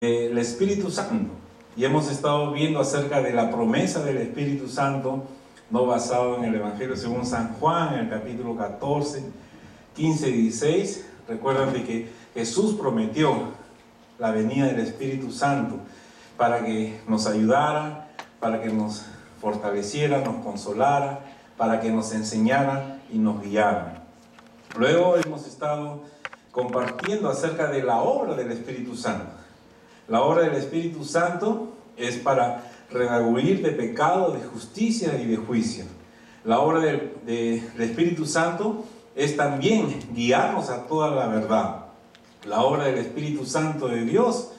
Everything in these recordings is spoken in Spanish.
El Espíritu Santo, y hemos estado viendo acerca de la promesa del Espíritu Santo, no basado en el Evangelio según San Juan, en el capítulo 14, 15 y 16. Recuerdan de que Jesús prometió la venida del Espíritu Santo para que nos ayudara, para que nos fortaleciera, nos consolara, para que nos enseñara y nos guiara. Luego hemos estado compartiendo acerca de la obra del Espíritu Santo. La obra del Espíritu Santo es para redarguir de pecado, de justicia y de juicio. La obra del Espíritu Santo es también guiarnos a toda la verdad. La obra del Espíritu Santo de Dios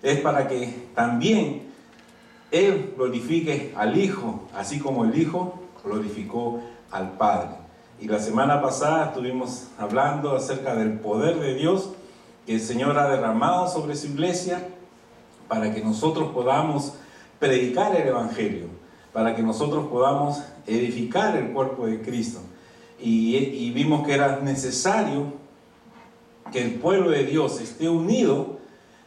es para que también Él glorifique al Hijo, así como el Hijo glorificó al Padre. Y la semana pasada estuvimos hablando acerca del poder de Dios que el Señor ha derramado sobre su iglesia, para que nosotros podamos predicar el Evangelio, para que nosotros podamos edificar el cuerpo de Cristo. Y vimos que era necesario que el pueblo de Dios esté unido,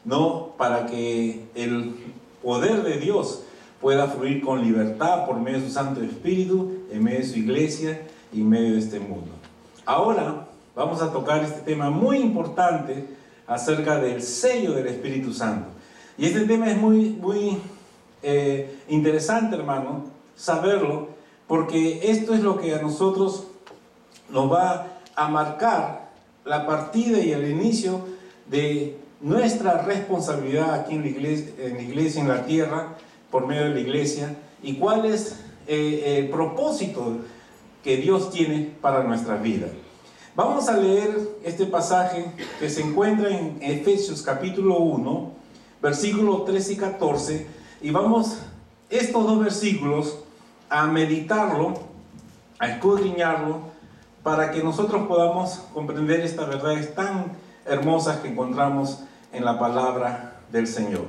¿no?, para que el poder de Dios pueda fluir con libertad por medio de su Santo Espíritu, en medio de su iglesia y en medio de este mundo. Ahora vamos a tocar este tema muy importante acerca del sello del Espíritu Santo. Y este tema es muy interesante, hermano, saberlo, porque esto es lo que a nosotros nos va a marcar la partida y el inicio de nuestra responsabilidad aquí en la iglesia, en la tierra, por medio de la iglesia, y cuál es el propósito que Dios tiene para nuestras vidas. Vamos a leer este pasaje que se encuentra en Efesios capítulo 1, versículos 13 y 14, y vamos estos dos versículos a meditarlo, a escudriñarlo, para que nosotros podamos comprender estas verdades tan hermosas que encontramos en la palabra del Señor.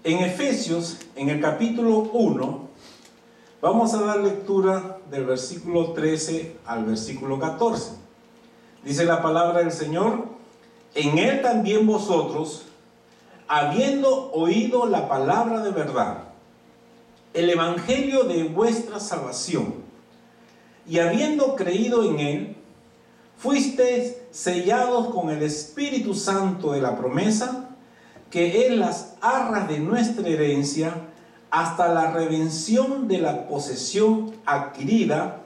En Efesios, en el capítulo 1, vamos a dar lectura del versículo 13 al versículo 14. Dice la palabra del Señor: en Él también vosotros, habiendo oído la palabra de verdad, el evangelio de vuestra salvación, y habiendo creído en él, fuisteis sellados con el Espíritu Santo de la promesa, que es las arras de nuestra herencia, hasta la redención de la posesión adquirida,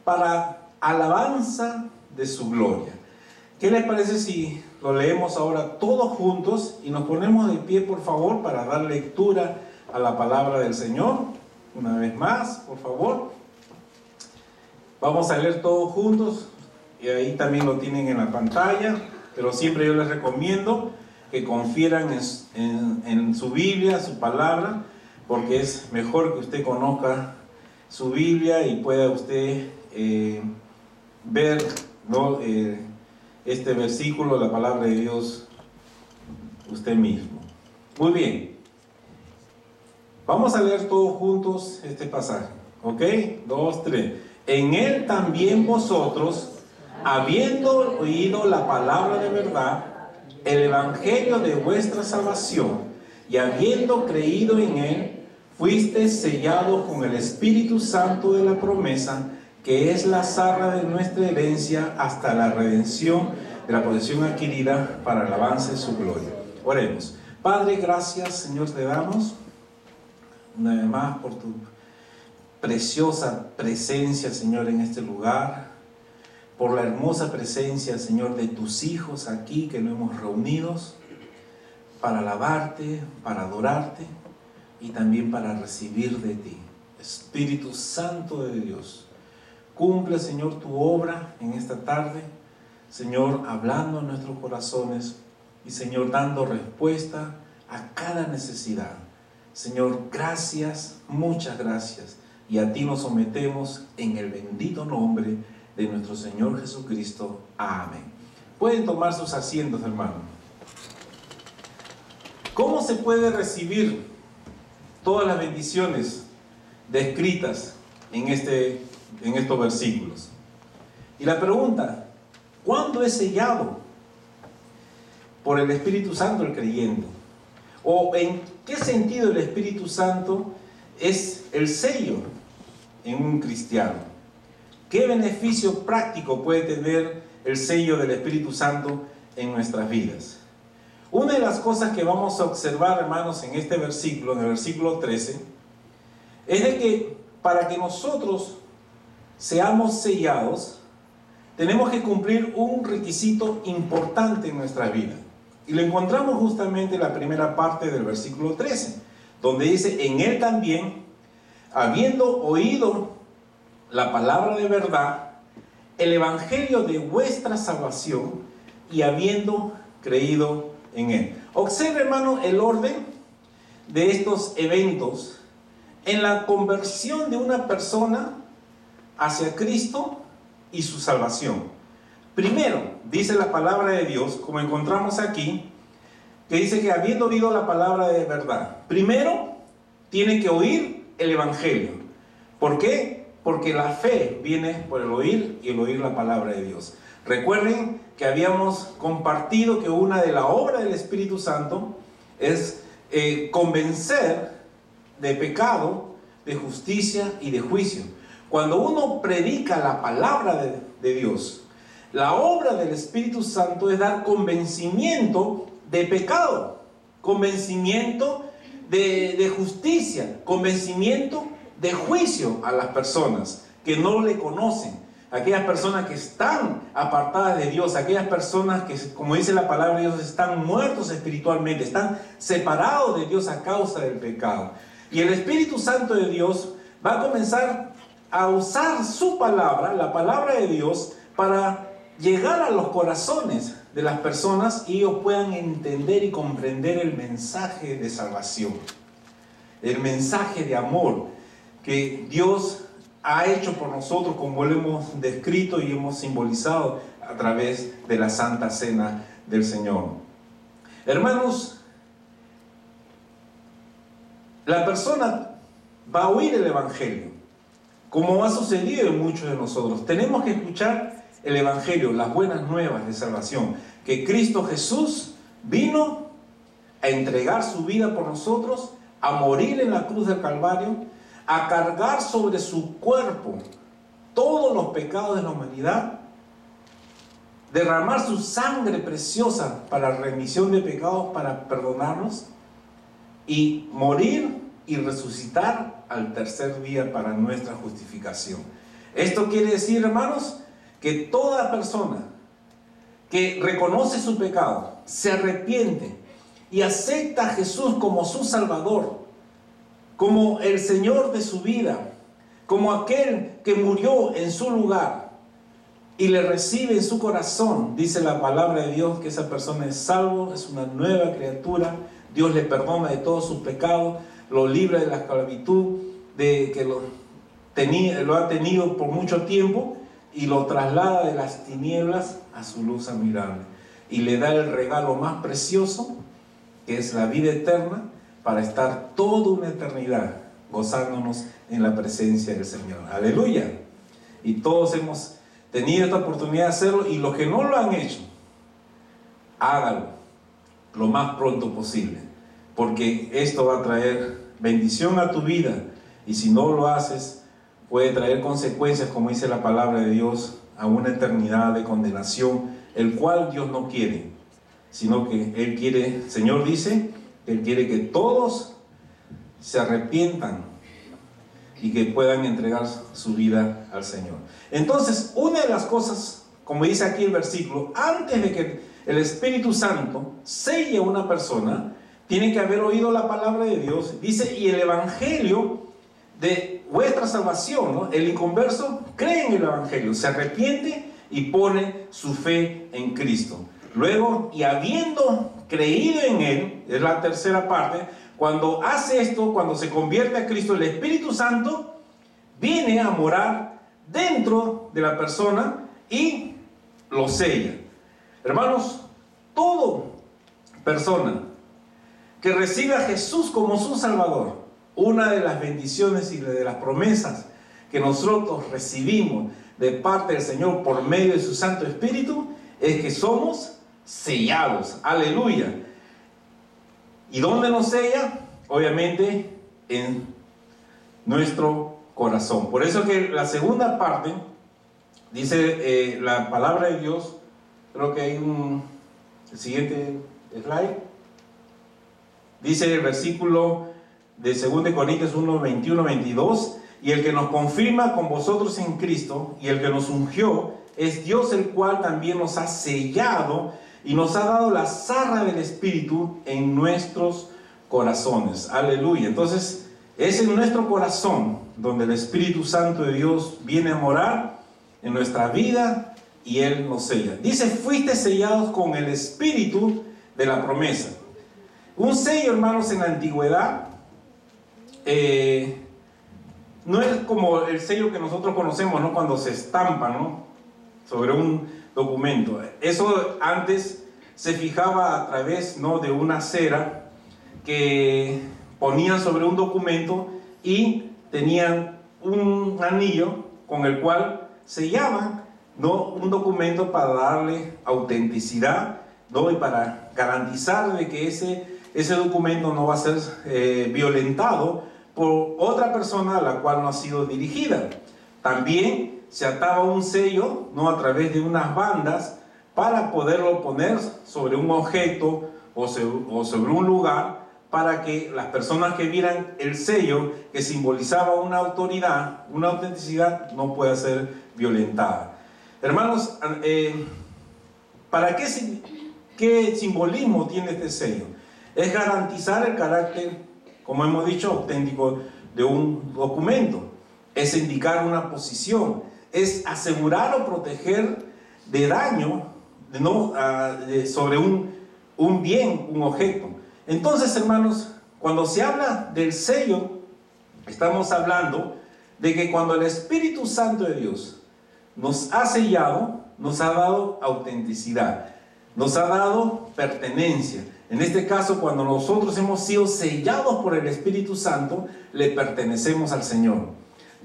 para alabanza de su gloria. ¿Qué les parece si lo leemos ahora todos juntos y nos ponemos de pie, por favor, para dar lectura a la palabra del Señor? Una vez más, por favor. Vamos a leer todos juntos, y ahí también lo tienen en la pantalla, pero siempre yo les recomiendo que confieran en su Biblia, su palabra, porque es mejor que usted conozca su Biblia y pueda usted ver, ¿no?, este versículo, la palabra de Dios, usted mismo. Muy bien. Vamos a leer todos juntos este pasaje. ¿Ok? 2, 3. En él también vosotros, habiendo oído la palabra de verdad, el evangelio de vuestra salvación, y habiendo creído en él, fuisteis sellados con el Espíritu Santo de la promesa, que es la arras de nuestra herencia, hasta la redención de la posesión adquirida, para el avance de su gloria. Oremos. Padre, gracias, Señor, te damos una vez más por tu preciosa presencia, Señor, en este lugar, por la hermosa presencia, Señor, de tus hijos aquí que nos hemos reunido para alabarte, para adorarte y también para recibir de ti. Espíritu Santo de Dios, cumple, Señor, tu obra en esta tarde, Señor, hablando en nuestros corazones y, Señor, dando respuesta a cada necesidad. Señor, gracias, muchas gracias, y a ti nos sometemos en el bendito nombre de nuestro Señor Jesucristo. Amén. Pueden tomar sus asientos, hermano. ¿Cómo se puede recibir todas las bendiciones descritas en estos versículos? Y la pregunta: ¿cuándo es sellado por el Espíritu Santo el creyente? ¿O en qué sentido el Espíritu Santo es el sello en un cristiano? ¿Qué beneficio práctico puede tener el sello del Espíritu Santo en nuestras vidas? Una de las cosas que vamos a observar, hermanos, en este versículo, en el versículo 13, es de que para que nosotros seamos sellados, tenemos que cumplir un requisito importante en nuestra vida. Y lo encontramos justamente en la primera parte del versículo 13, donde dice: en él también, habiendo oído la palabra de verdad, el evangelio de vuestra salvación, y habiendo creído en él. Observe, hermano, el orden de estos eventos en la conversión de una persona hacia Cristo y su salvación. Primero, dice la palabra de Dios, como encontramos aquí, que dice que habiendo oído la palabra de verdad, primero tiene que oír el evangelio. ¿Por qué? Porque la fe viene por el oír, y el oír la palabra de Dios. Recuerden que habíamos compartido que una de las obras del Espíritu Santo es convencer de pecado, de justicia y de juicio. Cuando uno predica la palabra de Dios, la obra del Espíritu Santo es dar convencimiento de pecado, convencimiento de justicia, convencimiento de juicio a las personas que no le conocen, aquellas personas que están apartadas de Dios, aquellas personas que, como dice la palabra de Dios, están muertos espiritualmente, están separados de Dios a causa del pecado. Y el Espíritu Santo de Dios va a comenzar a usar su palabra, la palabra de Dios, para llegar a los corazones de las personas y ellos puedan entender y comprender el mensaje de salvación, el mensaje de amor que Dios ha hecho por nosotros, como lo hemos descrito y hemos simbolizado a través de la Santa Cena del Señor. Hermanos, la persona va a oír el evangelio, como ha sucedido en muchos de nosotros. Tenemos que escuchar el evangelio, las buenas nuevas de salvación, que Cristo Jesús vino a entregar su vida por nosotros, a morir en la cruz del Calvario, a cargar sobre su cuerpo todos los pecados de la humanidad, derramar su sangre preciosa para remisión de pecados, para perdonarnos, y morir y resucitar al tercer día para nuestra justificación. Esto quiere decir, hermanos, que toda persona que reconoce su pecado, se arrepiente y acepta a Jesús como su Salvador, como el Señor de su vida, como aquel que murió en su lugar, y le recibe en su corazón, dice la palabra de Dios, que esa persona es salvo, es una nueva criatura. Dios le perdona de todos sus pecados, lo libra de la esclavitud de que lo ha tenido por mucho tiempo, y lo traslada de las tinieblas a su luz admirable, y le da el regalo más precioso, que es la vida eterna, para estar toda una eternidad gozándonos en la presencia del Señor. Aleluya. Y todos hemos tenido esta oportunidad de hacerlo, y los que no lo han hecho, háganlo lo más pronto posible, porque esto va a traer bendición a tu vida, y si no lo haces, puede traer consecuencias, como dice la palabra de Dios, a una eternidad de condenación, el cual Dios no quiere, sino que Él quiere, el Señor dice, Él quiere que todos se arrepientan y que puedan entregar su vida al Señor. Entonces, una de las cosas, como dice aquí el versículo, antes de que el Espíritu Santo selle a una persona, tiene que haber oído la palabra de Dios. Dice, y el evangelio de vuestra salvación, ¿no? El inconverso cree en el evangelio, se arrepiente y pone su fe en Cristo. Luego, y habiendo creído en Él, es la tercera parte, cuando hace esto, cuando se convierte a Cristo, el Espíritu Santo viene a morar dentro de la persona y lo sella. Hermanos, toda persona que recibe a Jesús como su Salvador, una de las bendiciones y de las promesas que nosotros recibimos de parte del Señor por medio de su Santo Espíritu, es que somos sellados. Aleluya. ¿Y dónde nos sella? Obviamente en nuestro corazón. Por eso que la segunda parte, dice la palabra de Dios, creo que hay el siguiente slide, dice el versículo de 2 Corintios 1, 21, 22, y el que nos confirma con vosotros en Cristo, y el que nos ungió, es Dios, el cual también nos ha sellado y nos ha dado la zarra del Espíritu en nuestros corazones. Aleluya. Entonces, es en nuestro corazón donde el Espíritu Santo de Dios viene a morar en nuestra vida y Él nos sella. Dice, fuiste sellados con el Espíritu de la promesa. Un sello, hermanos, en la antigüedad no es como el sello que nosotros conocemos, ¿no? Cuando se estampa, ¿no?, sobre un documento. Eso antes se fijaba a través, ¿no?, de una cera que ponían sobre un documento y tenían un anillo con el cual sellaban, ¿no?, un documento para darle autenticidad, ¿no?, y para garantizar de que ese documento no va a ser violentado por otra persona a la cual no ha sido dirigida. También se ataba un sello, ¿no?, a través de unas bandas para poderlo poner sobre un objeto o sobre un lugar, para que las personas que vieran el sello que simbolizaba una autoridad, una autenticidad, no pueda ser violentada. Hermanos, ¿para qué simbolismo tiene este sello? Es garantizar el carácter, como hemos dicho, auténtico de un documento. Es indicar una posición. Es asegurar o proteger de daño, sobre un bien, un objeto. Entonces, hermanos, cuando se habla del sello, estamos hablando de que cuando el Espíritu Santo de Dios nos ha sellado, nos ha dado autenticidad, nos ha dado pertenencia. En este caso, cuando nosotros hemos sido sellados por el Espíritu Santo, le pertenecemos al Señor.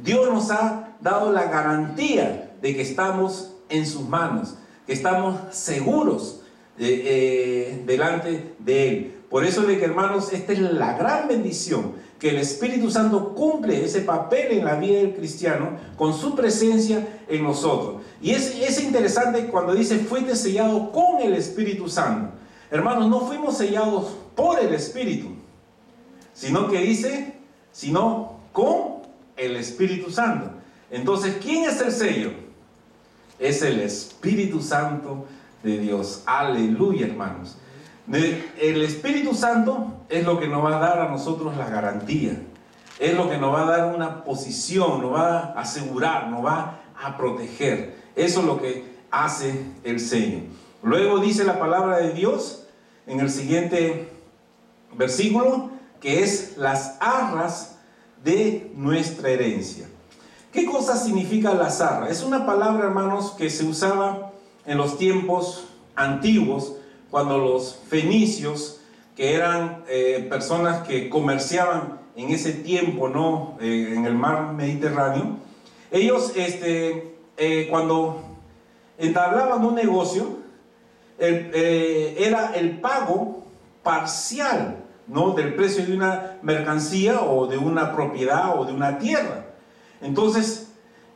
Dios nos ha dado la garantía de que estamos en sus manos, que estamos seguros delante de Él. Por eso, hermanos, esta es la gran bendición, que el Espíritu Santo cumple ese papel en la vida del cristiano con su presencia en nosotros. Y es interesante cuando dice, fuiste sellado con el Espíritu Santo. Hermanos, no fuimos sellados por el Espíritu, sino que dice, sino con el Espíritu Santo. Entonces, ¿quién es el sello? Es el Espíritu Santo de Dios. Aleluya, hermanos. El Espíritu Santo es lo que nos va a dar a nosotros la garantía, es lo que nos va a dar una posición, nos va a asegurar, nos va a proteger. Eso es lo que hace el sello. Luego dice la palabra de Dios en el siguiente versículo, que es las arras de nuestra herencia. ¿Qué cosa significa las arras? Es una palabra, hermanos, que se usaba en los tiempos antiguos, cuando los fenicios, que eran personas que comerciaban en ese tiempo, ¿no?, en el mar Mediterráneo, ellos cuando entablaban un negocio, era el pago parcial, ¿no?, del precio de una mercancía o de una propiedad o de una tierra. Entonces,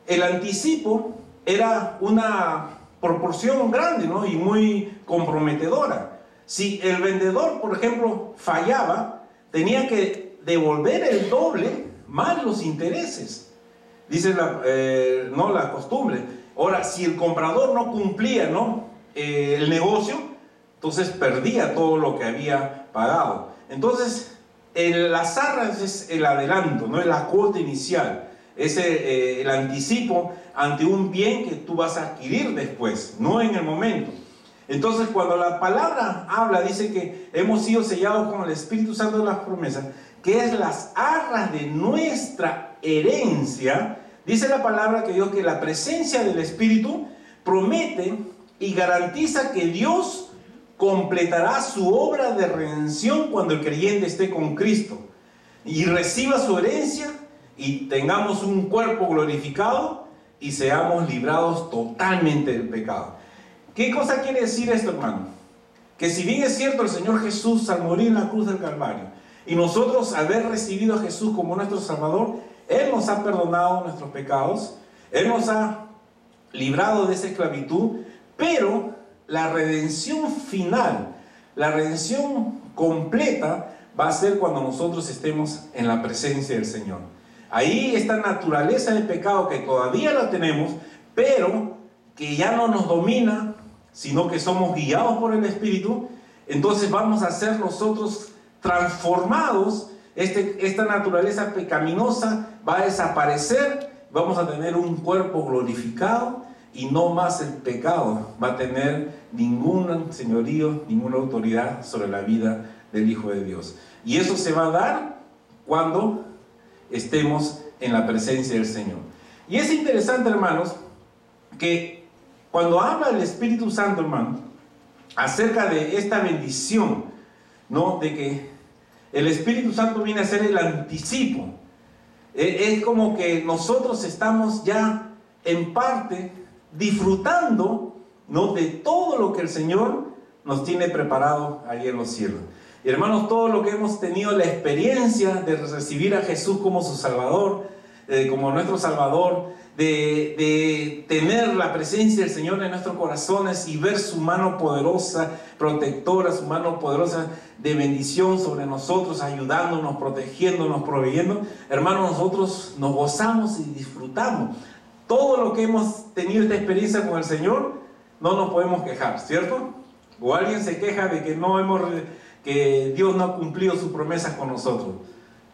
el anticipo era una proporción grande, ¿no?, y muy comprometedora. Si el vendedor, por ejemplo, fallaba, tenía que devolver el doble más los intereses. Dice la costumbre. Ahora, si el comprador no cumplía, ¿no?, el negocio, entonces perdía todo lo que había pagado. Entonces, las arras es el adelanto, no es la cuota inicial. Es el anticipo ante un bien que tú vas a adquirir después, no en el momento. Entonces, cuando la palabra habla, dice que hemos sido sellados con el Espíritu Santo de las promesas, que es las arras de nuestra herencia. Dice la palabra que Dios, que la presencia del Espíritu promete y garantiza que Dios completará su obra de redención cuando el creyente esté con Cristo y reciba su herencia, y tengamos un cuerpo glorificado y seamos librados totalmente del pecado. ¿Qué cosa quiere decir esto, hermano? que si bien es cierto el Señor Jesús al morir en la cruz del Calvario, y nosotros haber recibido a Jesús como nuestro Salvador, Él nos ha perdonado nuestros pecados, Él nos ha librado de esa esclavitud, pero la redención final, la redención completa, va a ser cuando nosotros estemos en la presencia del Señor. Ahí esta naturaleza de pecado que todavía la tenemos, pero que ya no nos domina, sino que somos guiados por el Espíritu, entonces vamos a ser nosotros transformados. Esta naturaleza pecaminosa va a desaparecer, vamos a tener un cuerpo glorificado y no más el pecado va a tener ningún señorío, ninguna autoridad sobre la vida del Hijo de Dios. Y eso se va a dar cuando estemos en la presencia del Señor. Y es interesante, hermanos, que cuando habla el Espíritu Santo, hermano, acerca de esta bendición, ¿no? De que el Espíritu Santo viene a ser el anticipo. Es como que nosotros estamos ya en parte disfrutando, ¿no? De todo lo que el Señor nos tiene preparado allí en los cielos. Y hermanos, todo lo que hemos tenido la experiencia de recibir a Jesús como su Salvador, como nuestro Salvador, de tener la presencia del Señor en nuestros corazones y ver su mano poderosa, protectora, su mano poderosa de bendición sobre nosotros, ayudándonos, protegiéndonos, proveyendo. Hermanos, nosotros nos gozamos y disfrutamos. Todo lo que hemos tenido esta experiencia con el Señor, no nos podemos quejar, ¿cierto? O alguien se queja de que Dios no ha cumplido sus promesas con nosotros.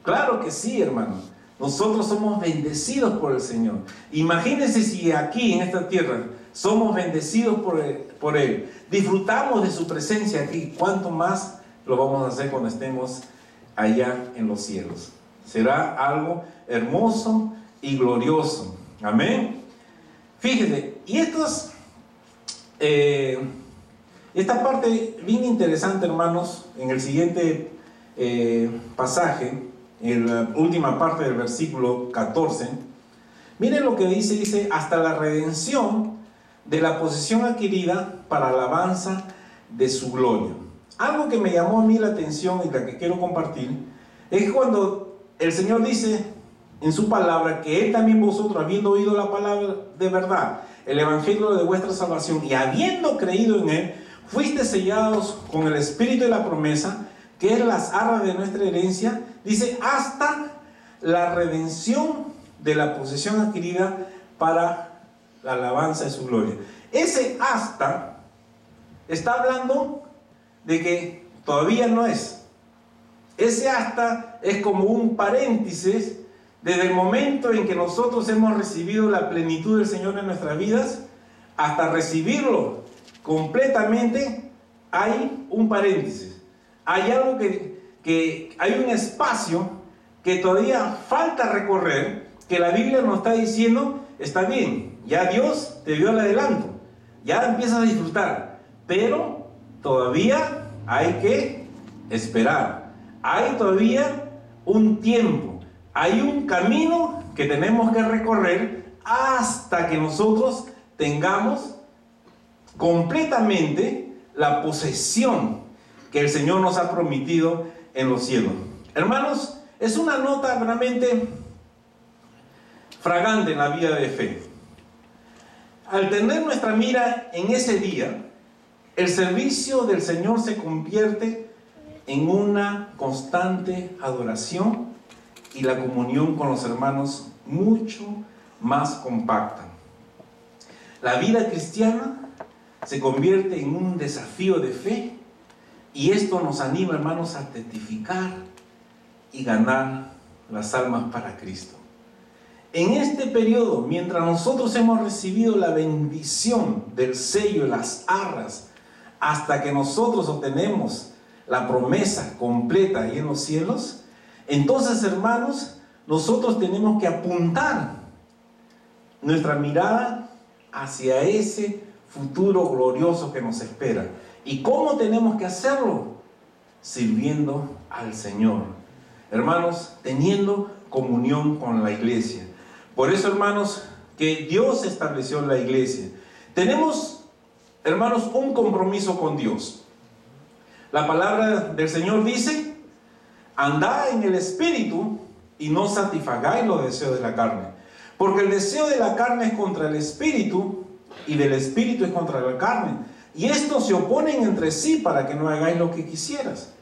Claro que sí, hermanos. Nosotros somos bendecidos por el Señor. Imagínense si aquí en esta tierra somos bendecidos por Él. Disfrutamos de su presencia aquí. ¿Cuánto más lo vamos a hacer cuando estemos allá en los cielos? Será algo hermoso y glorioso. Amén. Fíjense, y esta parte bien interesante, hermanos, en el siguiente pasaje, en la última parte del versículo 14, miren lo que dice, hasta la redención de la posesión adquirida para alabanza de su gloria. Algo que me llamó a mí la atención y la que quiero compartir, es cuando el Señor dice en su palabra que Él también vosotros, habiendo oído la palabra de verdad, el evangelio de vuestra salvación, y habiendo creído en Él, fuiste sellados con el Espíritu de la promesa, que es las arras de nuestra herencia, dice, hasta la redención de la posesión adquirida para la alabanza de su gloria. Ese hasta está hablando de que todavía no es. Ese hasta es como un paréntesis desde el momento en que nosotros hemos recibido la plenitud del Señor en nuestras vidas, hasta recibirlo completamente, hay un paréntesis. Hay algo que hay un espacio que todavía falta recorrer, que la Biblia nos está diciendo, está bien, ya Dios te dio el adelanto, ya empiezas a disfrutar, pero todavía hay que esperar, hay todavía un tiempo, hay un camino que tenemos que recorrer hasta que nosotros tengamos completamente la posesión que el Señor nos ha prometido en los cielos. Hermanos, es una nota realmente fragante en la vida de fe. Al tener nuestra mira en ese día, el servicio del Señor se convierte en una constante adoración y la comunión con los hermanos mucho más compacta. La vida cristiana se convierte en un desafío de fe. Y esto nos anima, hermanos, a testificar y ganar las almas para Cristo. En este periodo, mientras nosotros hemos recibido la bendición del sello y las arras, hasta que nosotros obtenemos la promesa completa ahí en los cielos, entonces, hermanos, nosotros tenemos que apuntar nuestra mirada hacia ese futuro glorioso que nos espera. ¿Y cómo tenemos que hacerlo? Sirviendo al Señor. Hermanos, teniendo comunión con la iglesia. Por eso, hermanos, que Dios estableció la iglesia. Tenemos, hermanos, un compromiso con Dios. La palabra del Señor dice: andad en el Espíritu y no satisfagáis los deseos de la carne. Porque el deseo de la carne es contra el Espíritu, y del Espíritu es contra la carne. Y estos se oponen entre sí para que no hagáis lo que quisieras.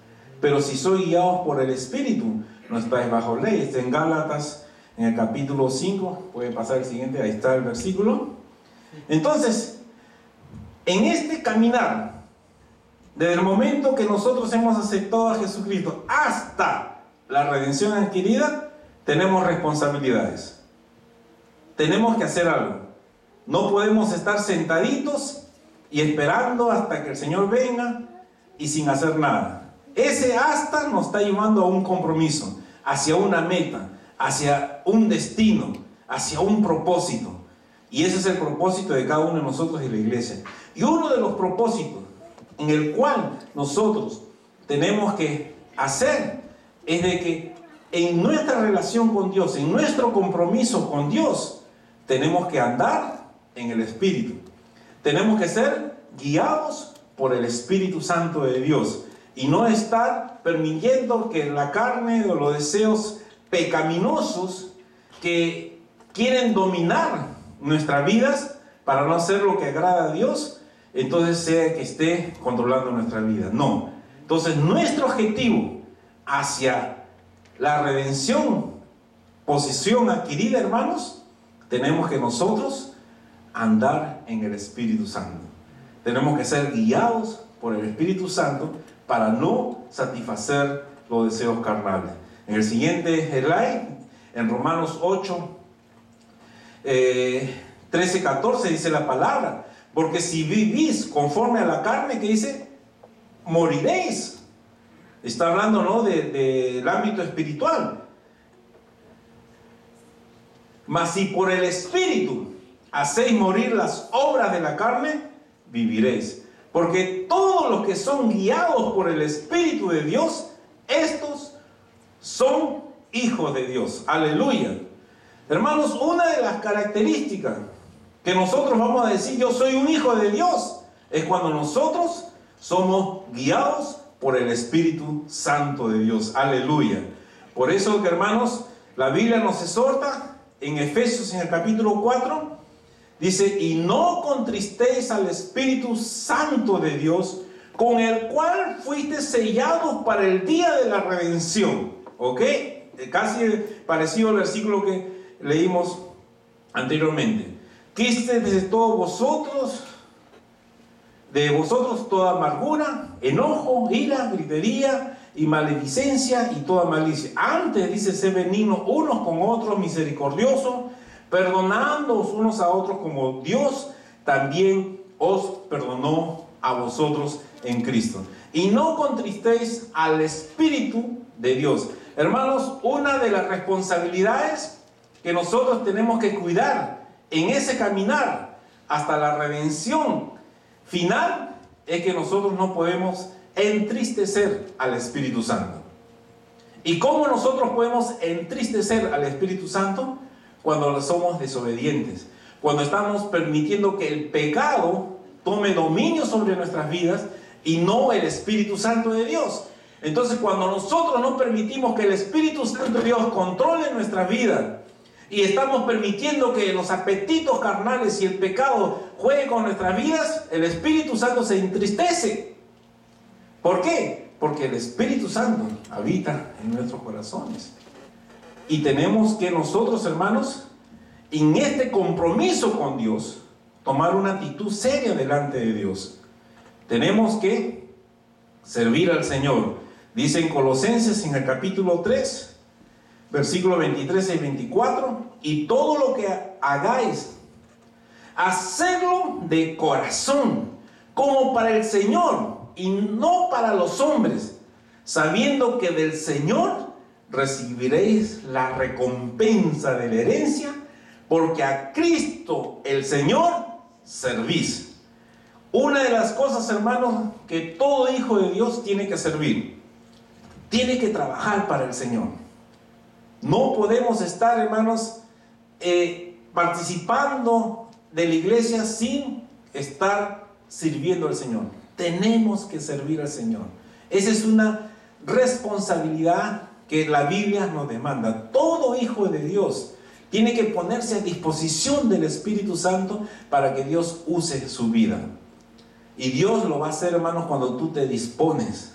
Pero si sois guiados por el Espíritu, no estáis bajo ley. Está en Gálatas, en el capítulo 5. Puede pasar el siguiente, ahí está el versículo. Entonces, en este caminar, desde el momento que nosotros hemos aceptado a Jesucristo hasta la redención adquirida, tenemos responsabilidades. Tenemos que hacer algo. No podemos estar sentaditos y esperando hasta que el Señor venga y sin hacer nada. Ese hasta nos está llevando a un compromiso, hacia una meta, hacia un destino, hacia un propósito. Y ese es el propósito de cada uno de nosotros y la iglesia. Y uno de los propósitos en el cual nosotros tenemos que hacer es de que en nuestra relación con Dios, en nuestro compromiso con Dios, tenemos que andar en el Espíritu. Tenemos que ser guiados por el Espíritu Santo de Dios y no estar permitiendo que la carne o los deseos pecaminosos que quieren dominar nuestras vidas para no hacer lo que agrada a Dios, entonces sea que esté controlando nuestra vida. No. Entonces nuestro objetivo hacia la redención, posición adquirida, hermanos, tenemos que nosotros andar en el Espíritu Santo. Tenemos que ser guiados por el Espíritu Santo para no satisfacer los deseos carnales. En el siguiente slide, en Romanos 8, 13, 14 dice la palabra: porque si vivís conforme a la carne, que dice, moriréis. Está hablando, ¿no?, del ámbito espiritual. Mas si por el Espíritu hacéis morir las obras de la carne, viviréis. Porque todos los que son guiados por el Espíritu de Dios, estos son hijos de Dios. Aleluya. Hermanos, una de las características que nosotros vamos a decir yo soy un hijo de Dios es cuando nosotros somos guiados por el Espíritu Santo de Dios. Aleluya. Por eso, hermanos, la Biblia nos exhorta en Efesios, en el capítulo 4, dice: y no contristéis al Espíritu Santo de Dios, con el cual fuiste sellados para el día de la redención. ¿Ok? Casi parecido al versículo que leímos anteriormente. Quiste de vosotros toda amargura, enojo, ira, gritería y maledicencia y toda malicia. Antes, dice, sé benignos unos con otros, misericordiosos, perdonándoos unos a otros como Dios también os perdonó a vosotros en Cristo. Y no contristéis al Espíritu de Dios. Hermanos, una de las responsabilidades que nosotros tenemos que cuidar en ese caminar hasta la redención final es que nosotros no podemos entristecer al Espíritu Santo. ¿Y cómo nosotros podemos entristecer al Espíritu Santo? Cuando somos desobedientes, cuando estamos permitiendo que el pecado tome dominio sobre nuestras vidas y no el Espíritu Santo de Dios. Entonces, cuando nosotros no permitimos que el Espíritu Santo de Dios controle nuestra vida y estamos permitiendo que los apetitos carnales y el pecado jueguen con nuestras vidas, el Espíritu Santo se entristece. ¿Por qué? Porque el Espíritu Santo habita en nuestros corazones. Y tenemos que nosotros, hermanos, en este compromiso con Dios, tomar una actitud seria delante de Dios. Tenemos que servir al Señor. Dice en Colosenses, en el capítulo 3, versículos 23 y 24: y todo lo que hagáis, hacedlo de corazón, como para el Señor, y no para los hombres, sabiendo que del Señor recibiréis la recompensa de la herencia, porque a Cristo el Señor servís. Una de las cosas, hermanos, que todo hijo de Dios tiene que servir, tiene que trabajar para el Señor. No podemos estar, hermanos, participando de la iglesia sin estar sirviendo al Señor. Tenemos que servir al Señor. Esa es una responsabilidad que la Biblia nos demanda. Todo hijo de Dios tiene que ponerse a disposición del Espíritu Santo para que Dios use su vida. Y Dios lo va a hacer, hermanos, cuando tú te dispones.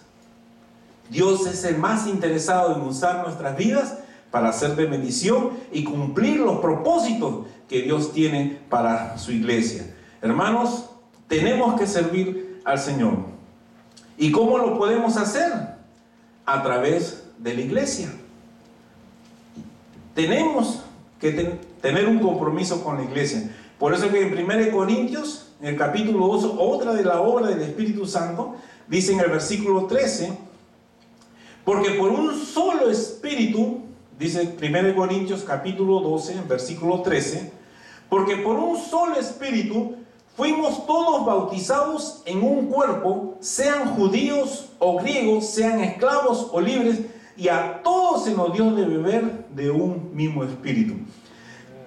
Dios es el más interesado en usar nuestras vidas para hacer de bendición y cumplir los propósitos que Dios tiene para su iglesia. Hermanos, tenemos que servir al Señor. ¿Y cómo lo podemos hacer? A través de la iglesia. Tenemos que tener un compromiso con la iglesia. Por eso que en 1 Corintios, en el capítulo 2, otra de la obra del Espíritu Santo, dice en el versículo 13, porque por un solo Espíritu, dice 1 Corintios capítulo 12, versículo 13, porque por un solo Espíritu fuimos todos bautizados en un cuerpo, sean judíos o griegos, sean esclavos o libres, y a todos se nos dio de beber de un mismo Espíritu.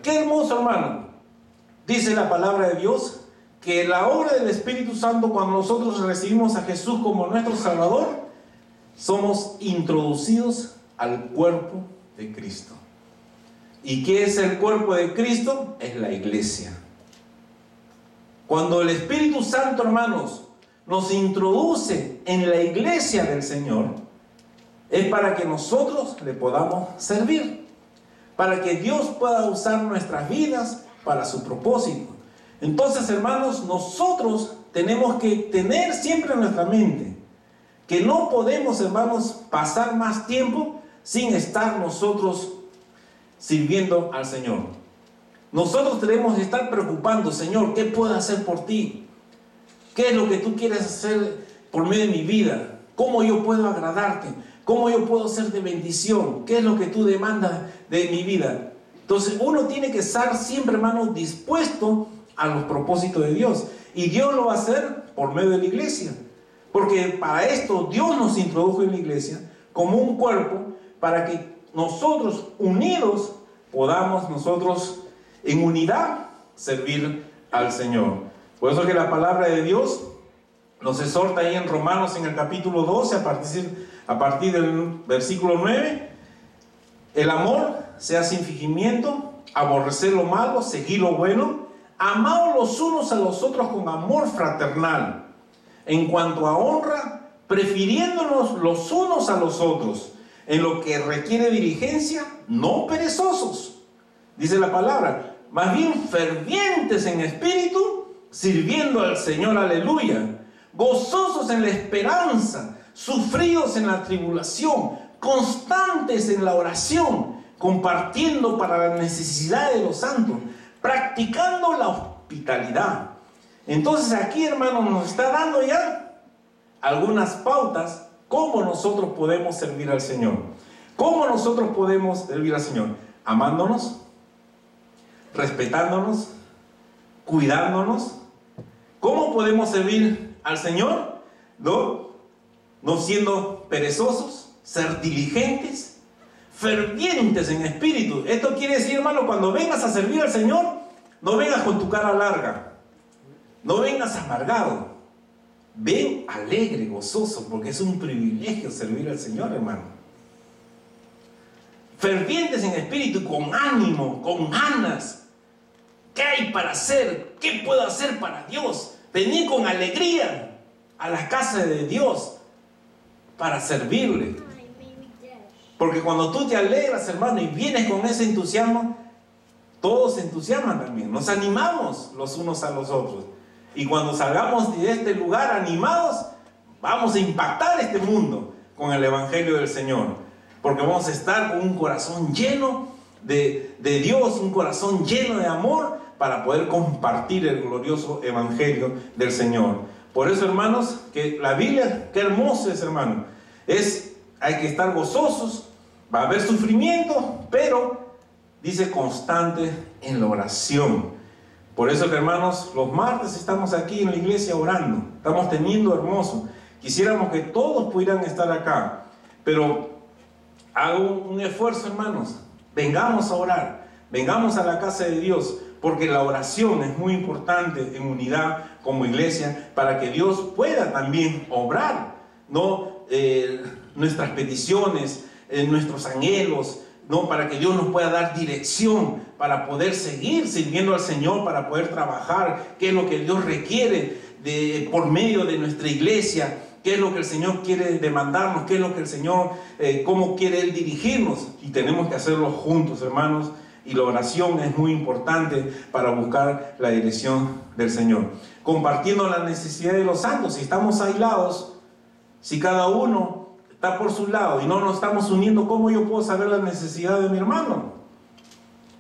Qué hermoso, hermano. Dice la palabra de Dios que la obra del Espíritu Santo, cuando nosotros recibimos a Jesús como nuestro Salvador, somos introducidos al cuerpo de Cristo. ¿Y qué es el cuerpo de Cristo? Es la iglesia. Cuando el Espíritu Santo, hermanos, nos introduce en la iglesia del Señor, es para que nosotros le podamos servir, para que Dios pueda usar nuestras vidas para su propósito. Entonces, hermanos, nosotros tenemos que tener siempre en nuestra mente que no podemos, hermanos, pasar más tiempo sin estar nosotros sirviendo al Señor. Nosotros tenemos que estar preocupando, Señor, ¿qué puedo hacer por ti? ¿Qué es lo que tú quieres hacer por medio de mi vida? ¿Cómo yo puedo agradarte? ¿Cómo yo puedo ser de bendición? ¿Qué es lo que tú demandas de mi vida? Entonces uno tiene que estar siempre, hermanos, dispuesto a los propósitos de Dios. Y Dios lo va a hacer por medio de la iglesia. Porque para esto Dios nos introdujo en la iglesia como un cuerpo, para que nosotros unidos podamos nosotros en unidad servir al Señor. Por eso que la palabra de Dios nos exhorta ahí en Romanos en el capítulo 12 a partir del versículo 9: el amor sea sin fingimiento, aborrecer lo malo, seguir lo bueno, amaos los unos a los otros con amor fraternal. En cuanto a honra, prefiriéndonos los unos a los otros, en lo que requiere diligencia, no perezosos, dice la palabra, más bien fervientes en espíritu, sirviendo al Señor, aleluya, gozosos en la esperanza, sufridos en la tribulación, constantes en la oración, compartiendo para la necesidad de los santos, practicando la hospitalidad. Entonces aquí, hermanos, nos está dando ya algunas pautas cómo nosotros podemos servir al Señor. ¿Cómo nosotros podemos servir al Señor? Amándonos, respetándonos, cuidándonos. ¿Cómo podemos servir al Señor? No siendo perezosos, ser diligentes, fervientes en espíritu. Esto quiere decir, hermano, cuando vengas a servir al Señor, no vengas con tu cara larga. No vengas amargado, ven alegre, gozoso, porque es un privilegio servir al Señor, hermano. Fervientes en espíritu, con ánimo, con ganas. ¿Qué hay para hacer? ¿Qué puedo hacer para Dios? Venir con alegría a la casa de Dios para servirle. Porque cuando tú te alegras, hermano, y vienes con ese entusiasmo, todos se entusiasman también. Nos animamos los unos a los otros. Y cuando salgamos de este lugar animados, vamos a impactar este mundo con el Evangelio del Señor. Porque vamos a estar con un corazón lleno de Dios, un corazón lleno de amor, para poder compartir el glorioso Evangelio del Señor. Por eso, hermanos, que la Biblia, qué hermoso es, hermano. Hay que estar gozosos, va a haber sufrimiento, pero dice constante en la oración. Por eso que, hermanos, los martes estamos aquí en la iglesia orando. Estamos teniendo hermoso. Quisiéramos que todos pudieran estar acá. Pero hago un esfuerzo, hermanos. Vengamos a orar. Vengamos a la casa de Dios. Porque la oración es muy importante en unidad como iglesia, para que Dios pueda también obrar. No nuestras peticiones, nuestros anhelos, ¿no? Para que Dios nos pueda dar dirección, para poder seguir sirviendo al Señor, para poder trabajar, qué es lo que Dios requiere por medio de nuestra iglesia, qué es lo que el Señor quiere demandarnos, qué es lo que el Señor, cómo quiere Él dirigirnos. Y tenemos que hacerlo juntos, hermanos. Y la oración es muy importante para buscar la dirección del Señor. Compartiendo la necesidad de los santos. Si estamos aislados, si cada uno está por su lado y no nos estamos uniendo, ¿cómo yo puedo saber la necesidad de mi hermano?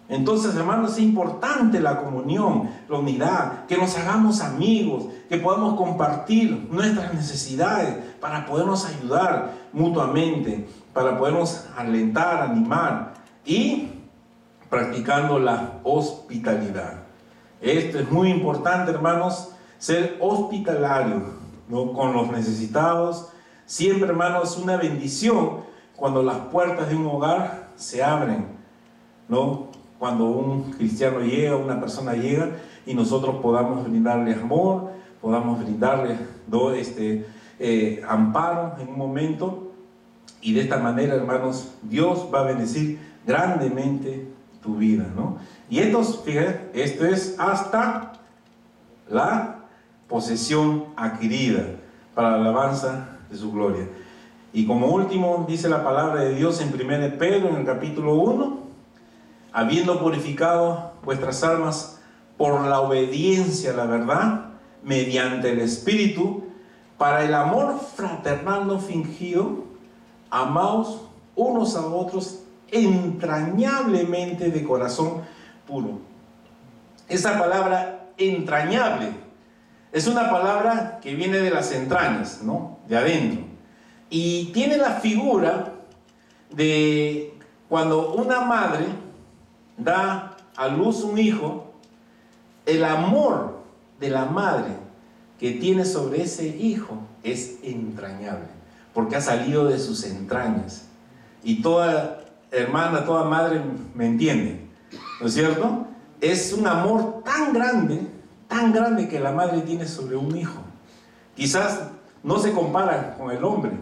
Entonces, hermanos, es importante la comunión, la unidad, que nos hagamos amigos, que podamos compartir nuestras necesidades para podernos ayudar mutuamente, para podernos alentar, animar y practicando la hospitalidad. Esto es muy importante, hermanos, ser hospitalario, ¿no? Con los necesitados. Siempre, hermanos, es una bendición cuando las puertas de un hogar se abren, ¿no? Cuando un cristiano llega, una persona llega y nosotros podamos brindarle amor, podamos brindarle amparo en un momento. Y de esta manera, hermanos, Dios va a bendecir grandemente tu vida, ¿no? Y fíjense, esto es hasta la posesión adquirida para la alabanza de su gloria. Y como último, dice la palabra de Dios en 1 Pedro, en el capítulo 1, habiendo purificado vuestras almas por la obediencia a la verdad, mediante el Espíritu, para el amor fraternal no fingido, amaos unos a otros entrañablemente de corazón puro. Esa palabra entrañable es una palabra que viene de las entrañas, ¿no? De adentro. Y tiene la figura de cuando una madre da a luz un hijo, el amor de la madre que tiene sobre ese hijo es entrañable, porque ha salido de sus entrañas. Y toda hermana, toda madre me entiende, ¿no es cierto? Es un amor tan grande que la madre tiene sobre un hijo. Quizás no se compara con el hombre.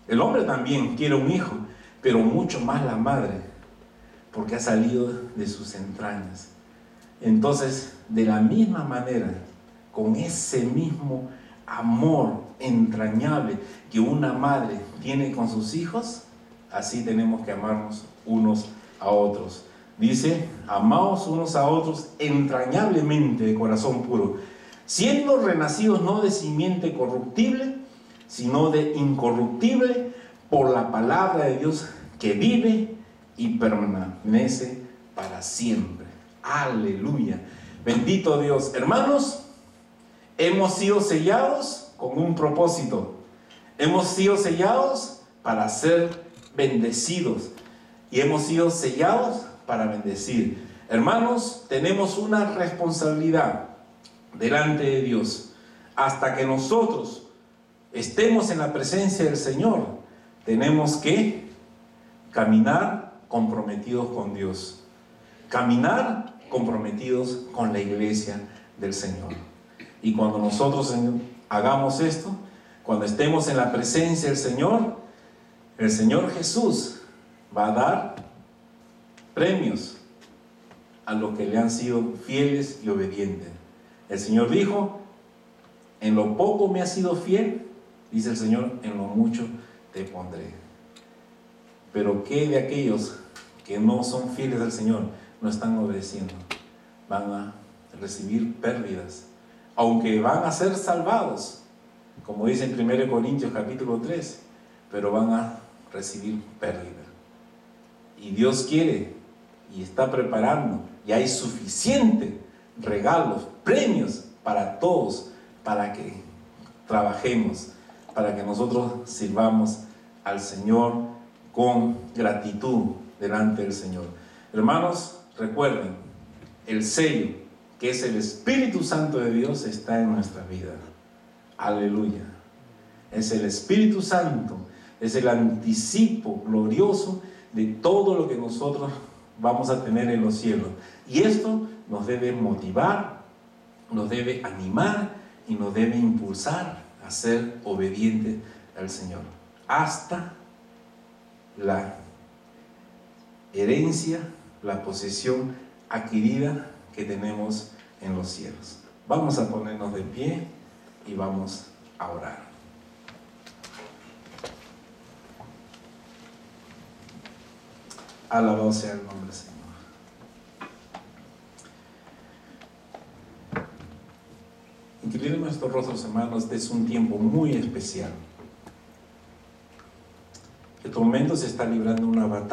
El hombre también quiere un hijo, pero mucho más la madre, porque ha salido de sus entrañas. Entonces, de la misma manera, con ese mismo amor entrañable que una madre tiene con sus hijos, así tenemos que amarnos unos a otros. Dice, amaos unos a otros entrañablemente de corazón puro, siendo renacidos no de simiente corruptible, sino de incorruptible, por la palabra de Dios que vive y permanece para siempre. Aleluya. Bendito Dios. Hermanos, hemos sido sellados con un propósito. Hemos sido sellados para ser bendecidos. Y hemos sido sellados para bendecir. Hermanos, tenemos una responsabilidad delante de Dios. Hasta que nosotros estemos en la presencia del Señor, tenemos que caminar comprometidos con Dios. Caminar comprometidos con la iglesia del Señor. Y cuando nosotros hagamos esto, cuando estemos en la presencia del Señor, el Señor Jesús va a dar premios a los que le han sido fieles y obedientes. El Señor dijo, en lo poco me has sido fiel, dice el Señor, en lo mucho te pondré. Pero ¿qué de aquellos que no son fieles al Señor, no están obedeciendo? Van a recibir pérdidas, aunque van a ser salvados, como dice en 1 Corintios capítulo 3, pero van a recibir pérdida. Y Dios quiere y está preparando, y hay suficiente regalos, premios para todos, para que trabajemos, para que nosotros sirvamos al Señor con gratitud delante del Señor. Hermanos, recuerden, el sello, que es el Espíritu Santo de Dios, está en nuestra vida. Aleluya. Es el Espíritu Santo, es el anticipo glorioso de todo lo que nosotros vamos a tener en los cielos. Y esto nos debe motivar, nos debe animar y nos debe impulsar a ser obedientes al Señor. hasta la herencia, la posesión adquirida que tenemos en los cielos. Vamos a ponernos de pie y vamos a orar. Alabado sea el nombre del Señor. Inclinemos nuestros rostros, hermanos. Este es un tiempo muy especial. En este momento se está librando una batalla